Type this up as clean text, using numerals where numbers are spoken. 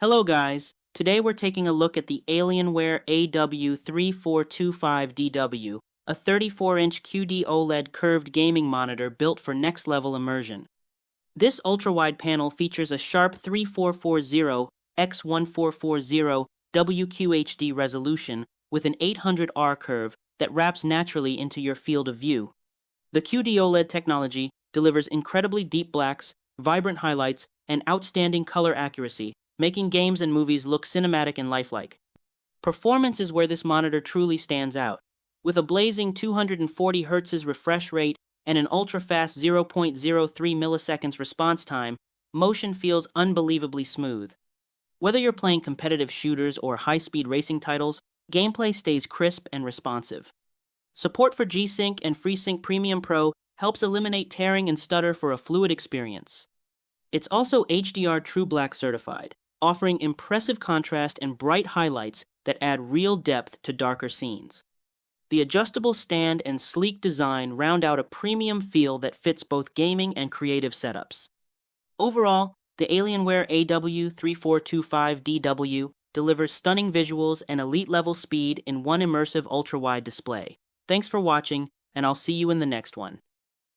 Hello guys, today we're taking a look at the Alienware AW3425DW, a 34-inch QD-OLED curved gaming monitor built for next-level immersion. This ultra-wide panel features a sharp 3440x1440 WQHD resolution with an 800R curve that wraps naturally into your field of view. The QD-OLED technology delivers incredibly deep blacks, vibrant highlights, and outstanding color accuracy, making games and movies look cinematic and lifelike. Performance is where this monitor truly stands out. With a blazing 240 Hz refresh rate and an ultra-fast 0.03 milliseconds response time, motion feels unbelievably smooth. Whether you're playing competitive shooters or high-speed racing titles, gameplay stays crisp and responsive. Support for G-Sync and FreeSync Premium Pro helps eliminate tearing and stutter for a fluid experience. It's also HDR True Black certified, offering impressive contrast and bright highlights that add real depth to darker scenes. The adjustable stand and sleek design round out a premium feel that fits both gaming and creative setups. Overall, the Alienware AW3425DW delivers stunning visuals and elite-level speed in one immersive ultra-wide display. Thanks for watching, and I'll see you in the next one.